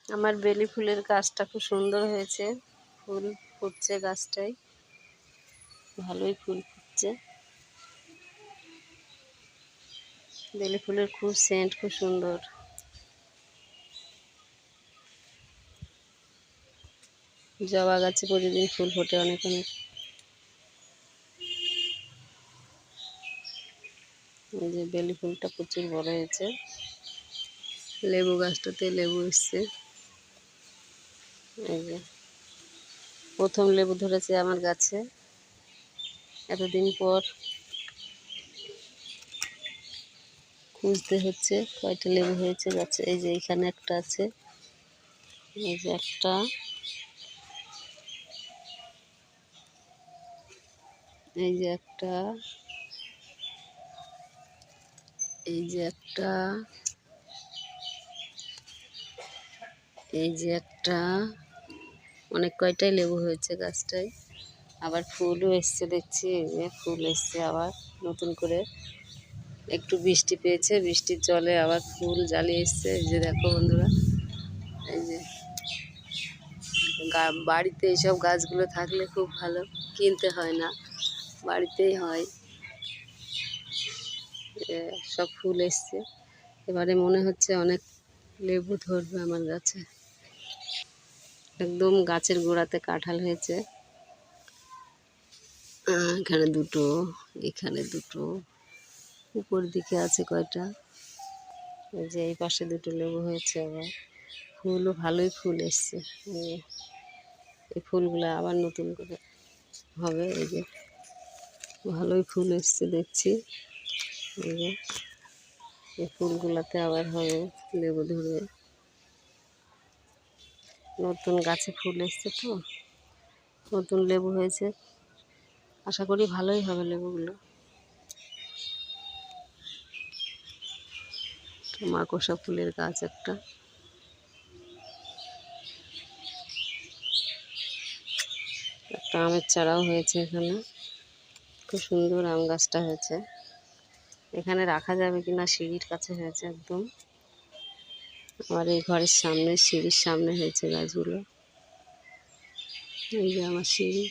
আমার বেলি ফুলের গাছটা খুব সুন্দর হয়েছে, ফুল ফুটছে গাছটায়, ভালোই ফুল ফুটছে। বেলি ফুলের খুব সেন্ট, খুব সুন্দর। জবা গাছে প্রতিদিন ফুল ফোটে অনেক অনেক। এই যে বেলি ফুলটা প্রচুর বড় হয়েছে। লেবু গাছটাতে লেবু এসছে। এই যে প্রথম লেবু ধরেছে আমার গাছে এতদিন পর। খুঁজতে হচ্ছে কয়টা লেবু হয়েছে গাছে। এই যে এখানে একটা আছে, এই যে একটা, এই যে একটা, এই যে একটা, এই যে একটা। অনেক কয়টাই লেবু হয়েছে গাছটায়। আবার ফুলও এসছে দেখছি, এই যে ফুল এসছে আবার নতুন করে। একটু বৃষ্টি পেয়েছে, বৃষ্টির জলে আবার ফুল জ্বালিয়ে এসছে। এই যে দেখো বন্ধুরা, এই যে বাড়িতে এইসব গাছগুলো থাকলে খুব ভালো, কিনতে হয় না, বাড়িতেই হয়। সব ফুল এসছে, এবারে মনে হচ্ছে অনেক লেবু ধরবে আমার গাছে। একদম গাছের গোড়াতে কাঁঠাল হয়েছে। এখানে দুটো, এখানে দুটো, উপর দিকে আছে কয়টা। এই যে এই পাশে দুটো লেবু হয়েছে। আবার ফুলও ভালোই ফুল এসছে। এই ফুলগুলো আবার নতুন করে হবে। এই যে ভালোই ফুল এসছে দেখছি। এই যে এই ফুলগুলাতে আবার হবে, লেবু ধরবে। নতুন গাছে ফুল এসছে তো, নতুন লেবু হয়েছে, আশা করি ভালোই হবে লেবুগুলো। মাকড়সা ফুলের গাছ একটা। একটা আমের চারাও হয়েছে এখানে, খুব সুন্দর আম গাছটা হয়েছে। এখানে রাখা যাবে কিনা, সিঁড়ির কাছে হয়েছে একদম। আমার এই ঘরের সামনে, সিঁড়ির সামনে হয়েছে গাছগুলো। এই যে আমার সিঁড়ি।